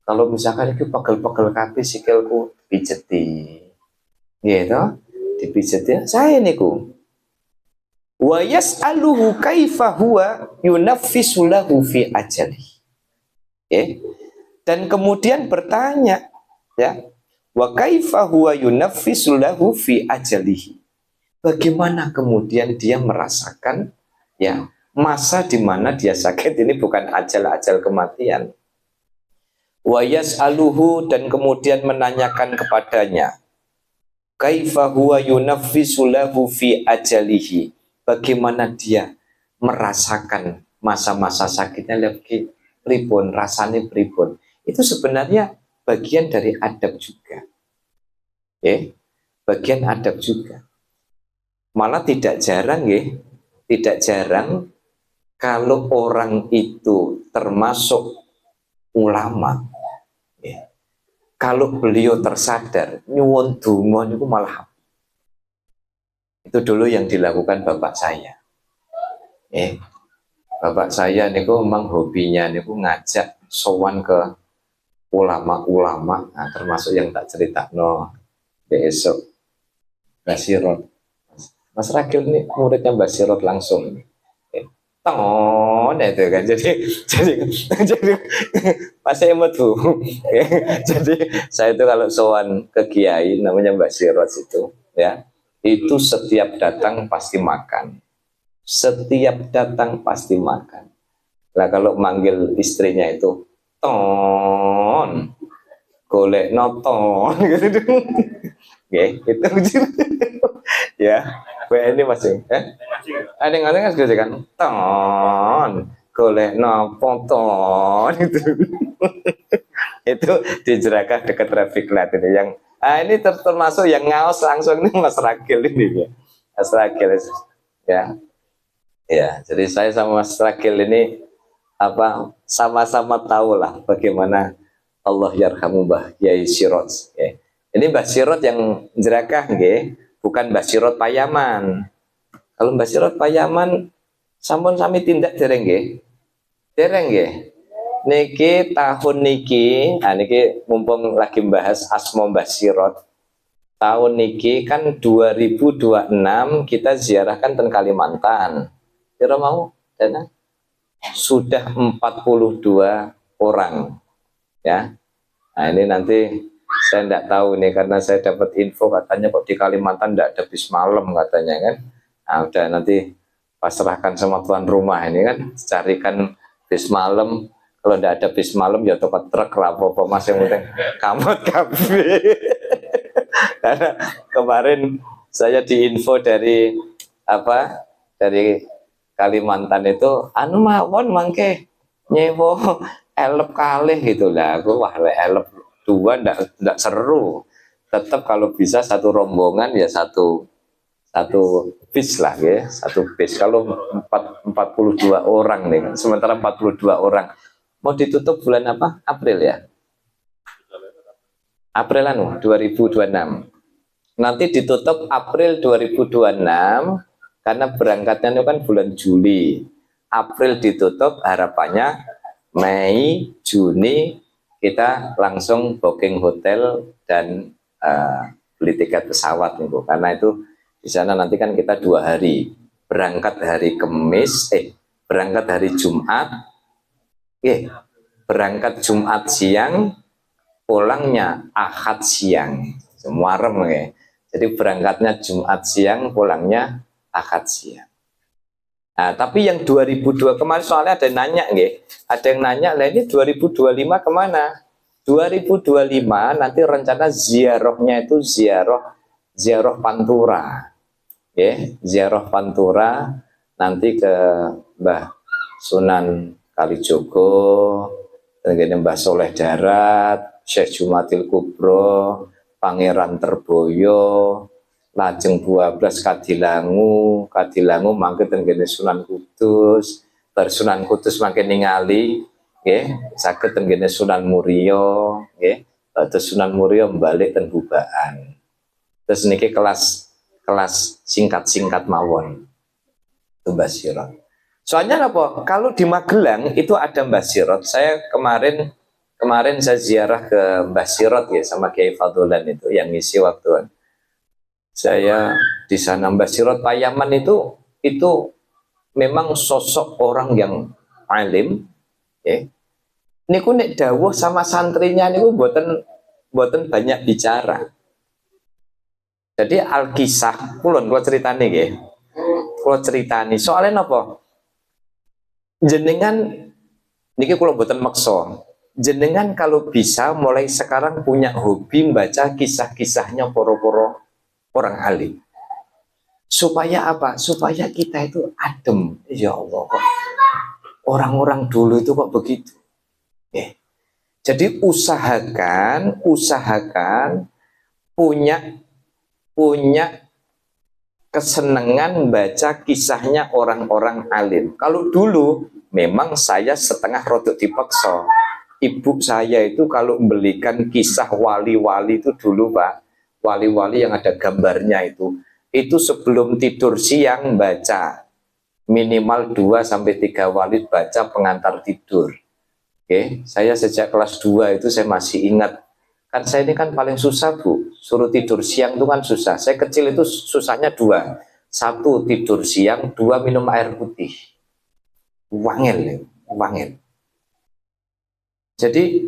Kalau misalkan itu pegel-pegel kabeh sikilku pijeti. Gitu, dipijeti. Saya niku. Wa yas'aluhu kaifa huwa yunaffisu lahu fi ajali. Dan kemudian bertanya, ya, wa kaifa huwa yunaffisu lahu fi ajalihi. Bagaimana kemudian dia merasakan ya masa di mana dia sakit ini bukan ajal-ajal kematian. Wa yas'aluhu, dan kemudian menanyakan kepadanya, kaifa huwa yunaffisu lahu fi ajalihi. Bagaimana dia merasakan masa-masa sakitnya lagi pripun, rasanya pripun. Itu sebenarnya bagian dari adab juga. Bagian adab juga. Malah tidak jarang tidak jarang kalau orang itu termasuk ulama, kalau beliau tersadar nyuwun donga niku malah. Itu dulu yang dilakukan bapak saya. Bapak saya niku memang hobinya niku ngajak sowan ke ulama-ulama, nah, termasuk yang tak cerita no besok Basirot. Mas Ragil ini muridnya Basirot langsung. Ton itu kan jadi pas saya mau tuh jadi saya itu kalau sowan ke kiai namanya Mbak Sirot itu ya itu setiap datang pasti makan, setiap datang pasti makan. Lah kalau manggil istrinya itu ton golek noton gitu gitu ya. ini masih ada yang kan kan ton golek nopo ton itu itu di Jerakah dekat traffic light ini yang ini termasuk yang ngaos langsung ini Mas Ragil ini ya. Mas Ragil ya. Ya, jadi saya sama Mas Ragil ini apa sama-sama tahu lah bagaimana Allah yarhamu Mbah Yai Sirot. Ya. Ini Mbah Sirot yang Jerakah nggih, bukan Mbah Sirot Payaman. Kalau Mbah Sirot Payaman sampun sami tindak dereng nggih. Dereng nggih. Niki tahun niki, niki mumpung lagi membahas asma Mbah Sirot. Tahun niki kan 2026 kita ziarahkan ten Kalimantan. Kira mau? Dana? Sudah 42 orang. Ya. Nah, ini nanti saya tidak tahu nih karena saya dapat info katanya kok di Kalimantan tidak ada bis malam katanya kan. Nah, udah nanti pasrahkan sama tuan rumah ini kan, carikan bis malam. Kalau tidak ada bis malam ya tempat truk lah apa mas, yang penting kamot kafe. Karena kemarin saya diinfo dari apa dari Kalimantan itu anu mawon mangke nyewo elep kalih gitu lah. Aku wah elep dua ndak seru. Tetap kalau bisa satu rombongan ya satu bis lah ya, satu bis. Kalau 42 orang nih, sementara 42 orang mau ditutup bulan apa? April ya? April 2026. Nanti ditutup April 2026 karena berangkatnya itu kan bulan Juli. April ditutup, harapannya Mei, Juni kita langsung booking hotel dan beli tiket pesawat nih Bu. Karena itu di sana nanti kan kita 2 hari. Berangkat hari Kamis, berangkat hari Jumat, berangkat Jumat siang, pulangnya Ahad siang, semua ya. Jadi berangkatnya Jumat siang, pulangnya Ahad siang. Nah, tapi yang 2002 kemarin soalnya ada yang nanya nggih, ada yang nanya, lah ini 2025 kemana? 2025 nanti rencana ziarahnya itu ziarah Pantura, ziarah Pantura nanti ke Mbah Sunan Kalijogo, kemudian Mbah Soleh Darat, Syekh Jumatil Kubro, Pangeran Terboyo, lajeng 12 Kadilangu mangke ten Sunan Kudus, bar Sunan Kudus mangke ningali nggih, saged ten Sunan Muria nggih, terus Sunan Muria balik ten Bubaan. Terus niki kelas singkat mawon. Itu Mbah Sirot. Soalnya apa? Kalau di Magelang itu ada Mbah Sirot. Saya kemarin saya ziarah ke Mbah Sirot ya sama Kiai Fadlan itu yang ngisi waktu saya di sana. Mbah Sirot Payaman itu memang sosok orang yang alim, niku nek dawuh sama santrinya niku boten banyak bicara. Jadi Alkisah kulon kula ceritani nggih. Kula ceritani soalnya napa? Jenengan niki kula boten maksa. Jenengan kalau bisa mulai sekarang punya hobi membaca kisah-kisahnya poro-poro orang alim. Supaya apa? Supaya kita itu adem. Ya Allah, kok orang-orang dulu itu kok begitu. Jadi usahakan punya kesenangan baca kisahnya orang-orang alim. Kalau dulu memang saya setengah rodok dipaksa. Ibu saya itu kalau belikan kisah wali-wali itu dulu Pak, wali-wali yang ada gambarnya itu sebelum tidur siang baca. minimal 2 sampai 3 walid baca pengantar tidur. Oke, saya sejak kelas 2 itu saya masih ingat. Kan saya ini kan paling susah Bu, suruh tidur siang itu kan susah. Saya kecil itu susahnya 2. 1 tidur siang, 2 minum air putih. Wangel ya, wangel. Jadi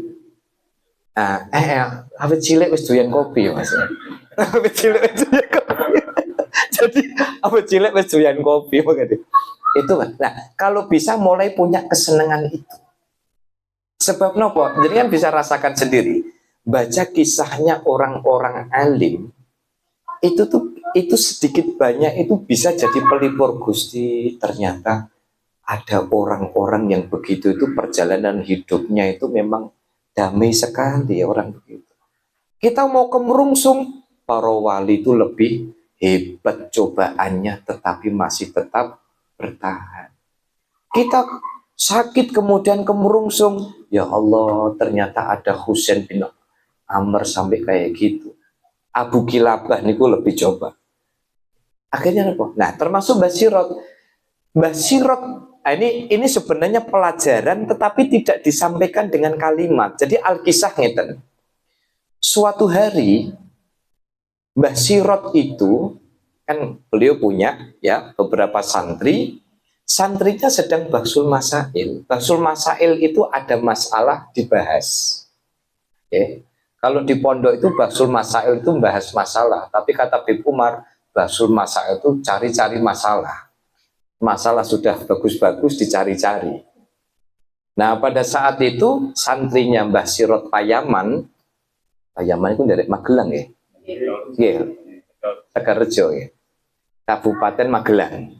awet cilik wis doyan kopi ya Mas. Awet cilik wis doyan kopi. Jadi awet cilik wis doyan kopi makanya. Itu kan. Nah, kalau bisa mulai punya kesenangan itu. Sebab nopo? Jadi kan bisa rasakan sendiri. Baca kisahnya orang-orang alim itu sedikit banyak itu bisa jadi pelipur Gusti. Ternyata ada orang-orang yang begitu itu perjalanan hidupnya itu memang damai sekali orang begitu. Kita mau kemerungsung, para wali itu lebih hebat cobaannya tetapi masih tetap bertahan. Kita sakit kemudian kemerungsung, ya Allah ternyata ada Husain bin Amr sampai kayak gitu. Abu Kilabah niku lebih coba. Akhirnya apa? Nah, termasuk Basirot. Ini sebenarnya pelajaran tetapi tidak disampaikan dengan kalimat. Jadi Alkisah ngeten. Suatu hari Mbah Sirot itu kan beliau punya ya beberapa santri. Santrinya sedang Bahsul Masail. Bahsul Masail itu ada masalah dibahas. Okay. Kalau di pondok itu Bahsul Masail itu bahas masalah, tapi kata Bib Umar, Bahsul Masail itu cari-cari masalah. Masalah sudah bagus-bagus dicari-cari. Nah, pada saat itu santrinya Mbah Sirot Payaman itu dari Magelang ya? Iya. Tegarrejo ya. Kabupaten Magelang.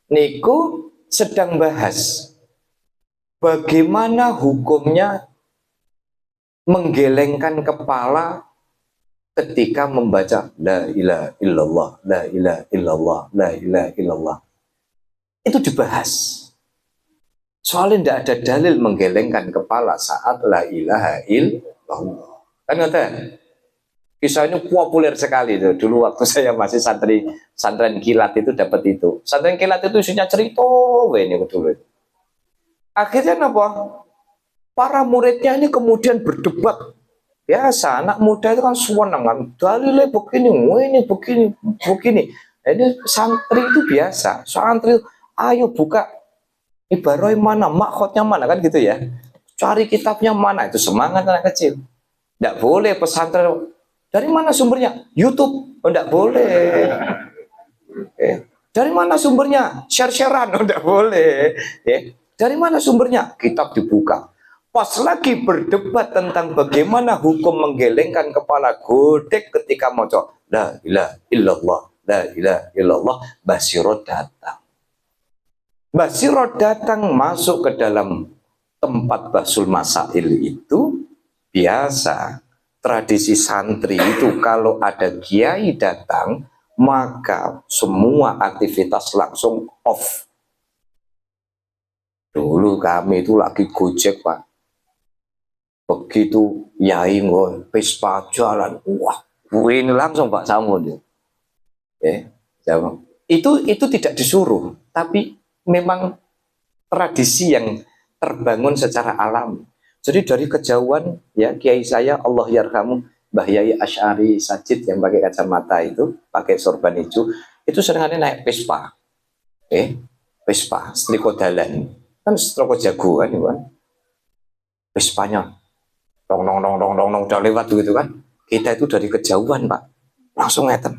Niku sedang bahas bagaimana hukumnya menggelengkan kepala ketika membaca la ilaha illallah, la ilaha illallah, la ilaha illallah. Itu dibahas. Soalnya tidak ada dalil menggelengkan kepala saat la ilaha illallah. Kan ngerti? Kisah ini populer sekali tuh. Dulu waktu saya masih santren kilat itu dapat itu. Santren kilat itu isinya cerita, ini betul. Akhirnya apa? Para muridnya ini kemudian berdebat. Biasa, anak muda itu kan senang kan. Dalilnya begini, ini begini. Ini santri itu biasa. Santri, ayo buka ibarat mana, makhotnya mana kan gitu ya. Cari kitabnya mana, itu semangat anak kecil. Tidak boleh pesantren. Dari mana sumbernya? YouTube. Oh, tidak boleh. Dari mana sumbernya? Share-sharean. Oh, tidak boleh. Dari mana sumbernya? Kitab dibuka. Pas lagi berdebat tentang bagaimana hukum menggelengkan kepala godek ketika mau coba la ilaha illallah, la ilaha illallah, Basirot datang. Basirot datang masuk ke dalam tempat Bahsul Masail itu. Biasa tradisi santri itu kalau ada kiai datang maka semua aktivitas langsung off. Dulu kami itu lagi gojek Pak. Begitu yai ngoi Vespa jalan, wah, ini langsung Pak Samun. Itu tidak disuruh, tapi memang tradisi yang terbangun secara alami. Jadi dari kejauhan ya kiai saya Allah yarhamu Mbah Yai Asy'ari Sajid yang pakai kacamata itu, pakai sorban hijau, itu seringkali naik Vespa. Vespa, setrika dalan. Kan setrika jago kan, Vespanya dong udah lewat gitu kan. Kita itu dari kejauhan Pak, langsung ngeten.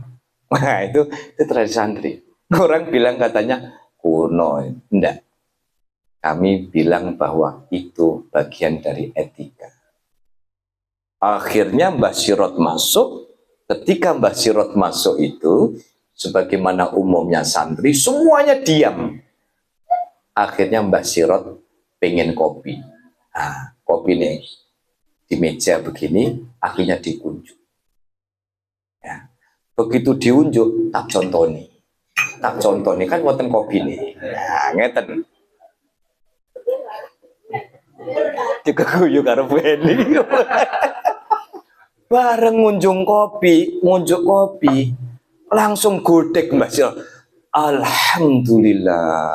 Nah itu tradisi santri. Orang bilang katanya kuno, enggak. Kami bilang bahwa itu bagian dari etika. Akhirnya Mbah Sirot masuk. Ketika Mbah Sirot masuk itu, sebagaimana umumnya santri, semuanya diam. Akhirnya Mbah Sirot pengen kopi. Nah, kopi nih di meja begini, akhirnya dikunjuk. Ya. Begitu diunjuk, tak contoni kan wonten kopi nih. Nah, ngeten. Dikeguyu karo Beni. Bareng ngunjuk kopi, langsung godek Mbah Sirot. Alhamdulillah.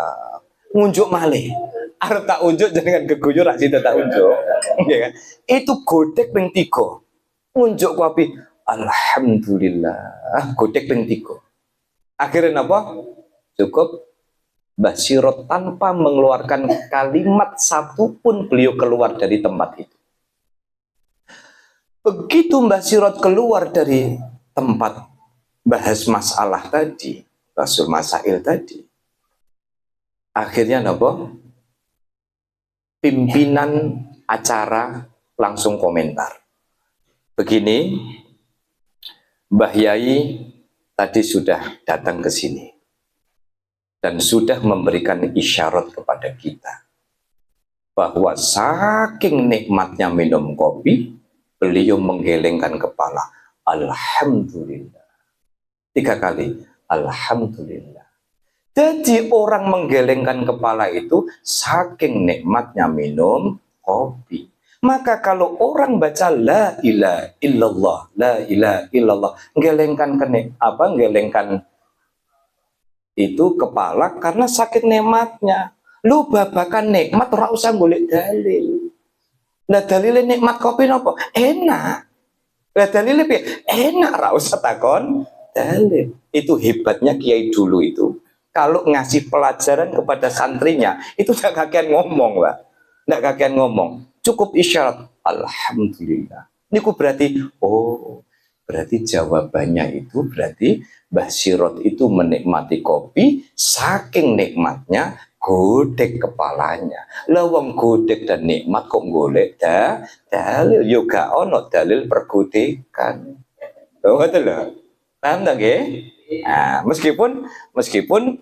Ngunjuk malih. Arep tak unjuk jenengan geguyur rak sida tak unjuk. Nggih kan? Itu godek ping 3. Ngunjuk ku api. Alhamdulillah. Godek ping 3. Akhirnya apa? Cukup Mbah Sirot tanpa mengeluarkan kalimat satu pun beliau keluar dari tempat itu. Begitu Mbah Sirot keluar dari tempat bahas masalah tadi, Rasul Masail tadi, akhirnya apa? Pimpinan acara langsung komentar. Begini, Mbah Yai tadi sudah datang ke sini dan sudah memberikan isyarat kepada kita bahwa saking nikmatnya minum kopi, beliau menggelengkan kepala. Alhamdulillah. 3 kali. Alhamdulillah. Jadi orang menggelengkan kepala itu saking nikmatnya minum kopi. Maka kalau orang baca la ilaha illallah, la ilaha illallah, gelengkan itu kepala karena sakit nikmatnya. Lu babakan nikmat ora usah golek dalil. Lah dalile nikmat kopi napa? Enak. Lah dalile piye? Enak, ora usah takon dalil. Itu hebatnya kiai dulu itu. Kalau ngasih pelajaran kepada santrinya, itu enggak kakean ngomong, Pak. Enggak kakean ngomong. Cukup isyarat. Alhamdulillah. Niku berarti berarti jawabannya itu berarti Mbah Sirot itu menikmati kopi saking nikmatnya godek kepalanya. Lawang godek dan nikmat kok golek dalil yo gak ono dalil pergodekan. Lho ngoten lho. Paham ta nggih? Nah, meskipun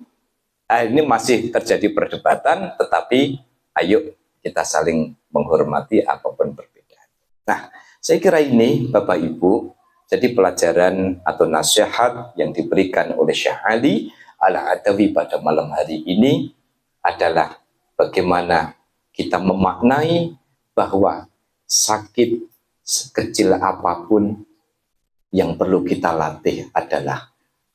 ini masih terjadi perdebatan, tetapi ayo kita saling menghormati apapun perbedaan. Nah, saya kira ini Bapak Ibu jadi pelajaran atau nasihat yang diberikan oleh Syekh Ali Al-Adawi pada malam hari ini adalah bagaimana kita memaknai bahwa sakit sekecil apapun yang perlu kita latih adalah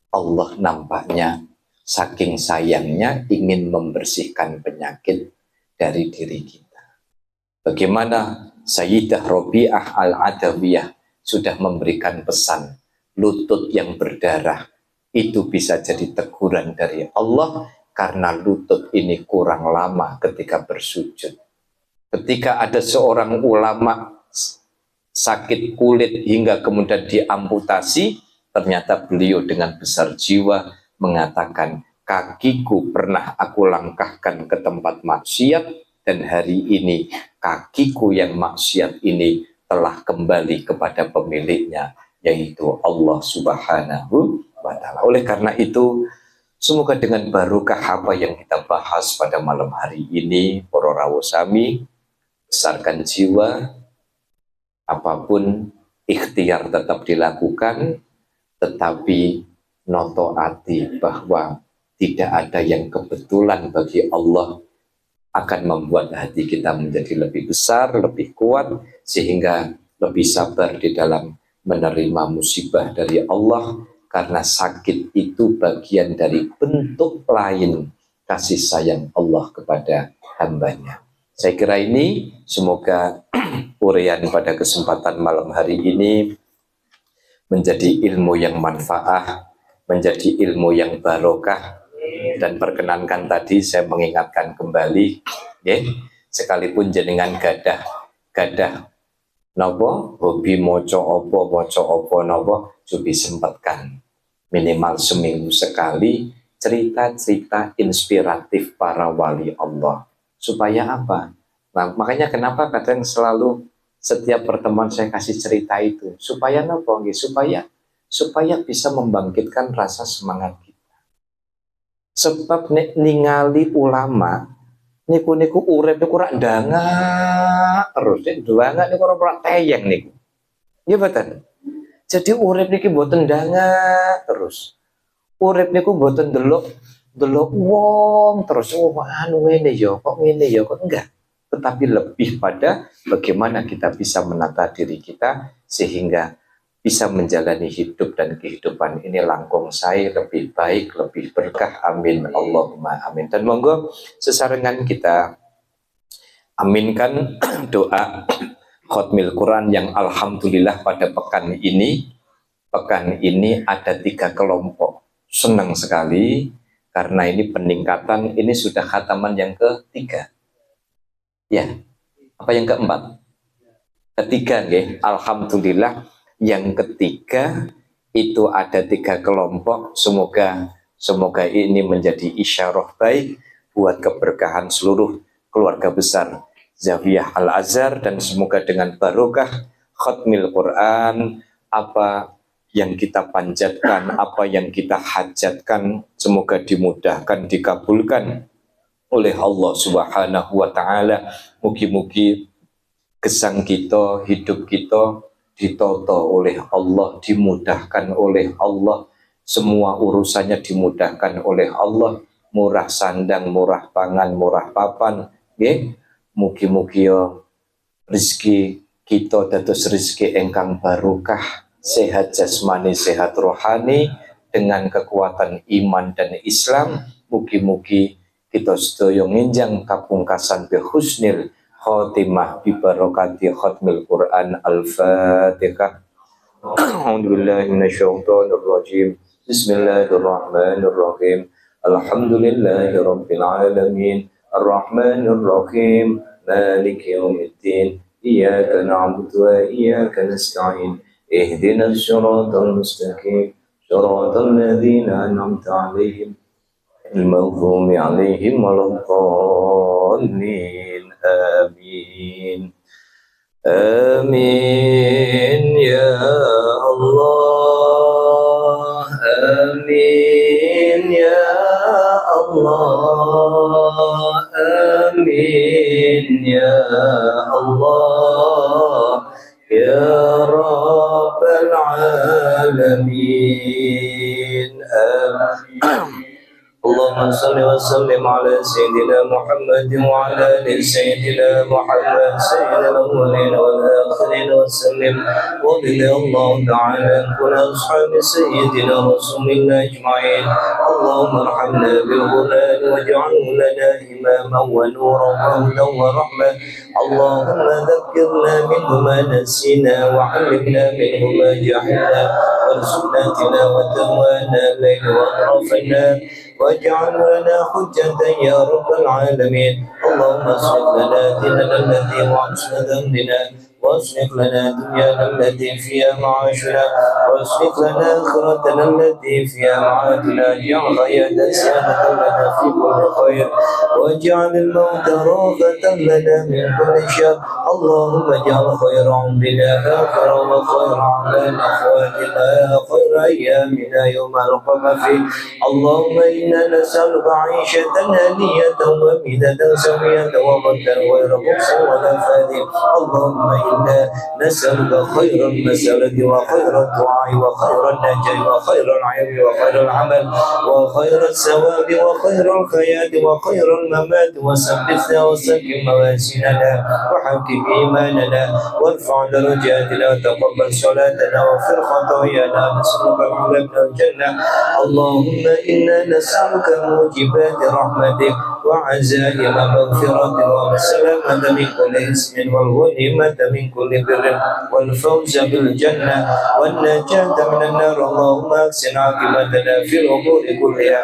Allah nampaknya saking sayangnya ingin membersihkan penyakit dari diri kita. Bagaimana Sayyidah Robi'ah Al-Adawiyah sudah memberikan pesan, lutut yang berdarah itu bisa jadi teguran dari Allah karena lutut ini kurang lama ketika bersujud. Ketika ada seorang ulama sakit kulit hingga kemudian diamputasi, ternyata beliau dengan besar jiwa mengatakan, kakiku pernah aku langkahkan ke tempat maksiat dan hari ini kakiku yang maksiat ini telah kembali kepada pemiliknya, yaitu Allah Subhanahu wa Ta'ala. Oleh karena itu, semoga dengan barokah apa yang kita bahas pada malam hari ini, para rawuh sami, besarkan jiwa, apapun ikhtiar tetap dilakukan, tetapi noto hati bahwa tidak ada yang kebetulan bagi Allah akan membuat hati kita menjadi lebih besar, lebih kuat, sehingga lebih sabar di dalam menerima musibah dari Allah, karena sakit itu bagian dari bentuk lain kasih sayang Allah kepada hambanya. Saya kira ini semoga uraian pada kesempatan malam hari ini menjadi ilmu yang manfaat, menjadi ilmu yang barokah. Dan perkenankan tadi saya mengingatkan kembali, sekalipun jenengan gadah nopo hobi moco opo nopo, cobi sempatkan minimal seminggu sekali cerita-cerita inspiratif para wali Allah. Supaya apa? Nah, makanya kenapa kadang selalu setiap pertemuan saya kasih cerita itu, supaya nopo, supaya bisa membangkitkan rasa semangat kita. Sebab ningali ulama niku urip niku rak ndangak terus ndangak niku ora teyeng niku. Nggih mboten. Jadi urip niki mboten ndangak terus. Urip niku mboten delok wong terus anu ngene ya kok enggak. Tetapi lebih pada bagaimana kita bisa menata diri kita sehingga bisa menjalani hidup dan kehidupan ini langkung sae, lebih baik, lebih berkah. Amin Allahumma amin. Dan monggo sesarengan kita aminkan doa Khatmil Quran yang alhamdulillah pada pekan ini ada 3 kelompok. Senang sekali karena ini peningkatan, ini sudah khataman yang ketiga. Ya, apa yang keempat? Ketiga, nggih. Alhamdulillah yang ketiga itu ada 3 kelompok. Semoga ini menjadi isyarah baik buat keberkahan seluruh keluarga besar Zawiyah Al-Azhar, dan semoga dengan barokah Khatmil Quran, apa yang kita panjatkan, apa yang kita hajatkan, semoga dimudahkan, dikabulkan oleh Allah Subhanahu wa Ta'ala. Mugi-mugi gesang kita, hidup kita ditoto oleh Allah, dimudahkan oleh Allah, semua urusannya dimudahkan oleh Allah, murah sandang, murah pangan, murah papan, nggih. Mugi-mugi rezeki kita dados rezeki engkang barokah, sehat jasmani, sehat rohani, dengan kekuatan iman dan Islam. Mugi-mugi kita sedaya nginjang kapungkasan bi husnil khotimah bi barokati khatmil Quran. Al-Fatihah. A'udzubillahi minasyaitonir rajim. Bismillahirrahmanirrahim. Alhamdulillahirabbil alamin. Ar-Rahmanir Rahim. Maliki yaumiddin. Iyyaka na'budu wa iyyaka nasta'in. Ihdinas siratal mustaqim. Siratal ladzina an'amta 'alaihim al-maghdubi 'alaihim waladdallin. Amin. Amin ya Allah. Amin ya Allah. Amin ya Allah ya Rabbal Alamin. Amin. Allahumma salli wa sallim ala Sayyidina Muhammad wa ala ali Sayyidina Muhammad Sayyidina al-awwalin wal akhirin wa sallim wa radiyallahu ta'ala an kulli ashabi Sayyidina Rasulillah ajma'in. Allahumma arhamna bil Qur'an waj'alhu lana imaman wa nuran wa hudan wa rahmah. Allahumma dhakkirna minhu ma nasina wa 'allimna minhu ma jahilna warzuqna tilawatahu ana al-layli wa atrafan واجعل لنا حجة يا رب العالمين. اللهم اصلح لنا ديننا الذي هو عصمة ذنبنا، واصلح لنا دنيانا التي فيها معاشنا، واصلح لنا آخرتنا التي فيها معادنا. اجعل حياة سيادة لنا في كل خير، واجعل الموت راحة لنا من كل شر. اللهم اجعل خير عمرنا آخرا وخير أعمالنا خواتنا خير أيامنا يوم نلقاك فيه. اللهم إنا نسألك عيشة هنية وميتة سوية وموتا غير مخزٍ ولا فادٍ. اللهم إنا نسألك خير المسألة وخير الدعاء وخير النجاة وخير العلم وخير العمل وخير الثواب وخير الحياة وخير الممات. وثبتنا وسكن موازيننا وحقق إيماننا وارفع درجاتنا. تقبل صلاتنا واغفر خطايانا. نسألك العلا من الجنة. اللهم إنا نسألك موجبات رحمتك وعزائم مغفرة والسلامة من كل إثم والغنيمة من كل بر والفوز بالجنة والنجاة من النار. اللهم أحسن عاقبتنا في الأمور كلها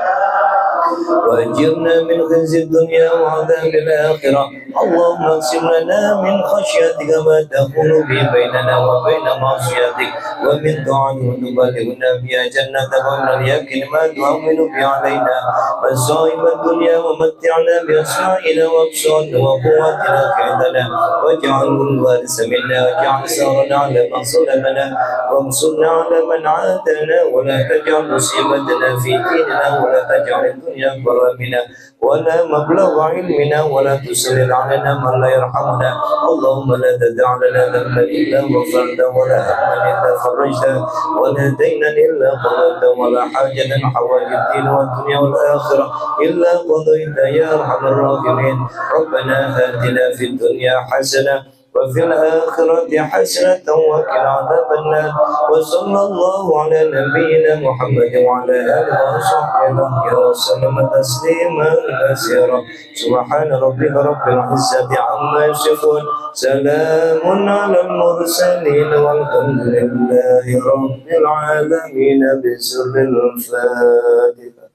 وأجرنا من خزي الدنيا وعذاب الآخرة. اللهم اقسم لنا من خشيتك ما تحول به بيننا وبين معصيتك، ومن طاعتك تبلغنا بها جنتك، ومن اليقين ما تهون به علينا مصائب الدنيا، ومتعنا بأسمائنا وأبصارنا وقواتنا كيدنا، واجعله الوارث منا، واجعل ثارنا على من ظلمنا، وانصرنا على من عادانا، ولا تجعل مصيبتنا في ديننا، ولا تجعل الدنيا أكبر منا ولا مبلغ علمنا، ولا تسلط علينا من لا يرحمنا. اللهم لا تدع لنا ذنبا إلا غفرته، ولا هما إلا فرجته، ولا دينا إلا قضيته، ولا حاجة من حوائج الدين والدنيا والآخرة إلا قضيتها يا أرحم الراحمين. ربنا آتنا في الدنيا حسنة وفي الآخرة حسنة وقنا عذاب النار. وصلى الله على نبينا محمد وعلى آله وصحبه وسلم تسليما كثيرا. سبحان ربك رب العزة عما يصفون، سلام على المرسلين والحمد لله رب العالمين. بسر الفاتحة.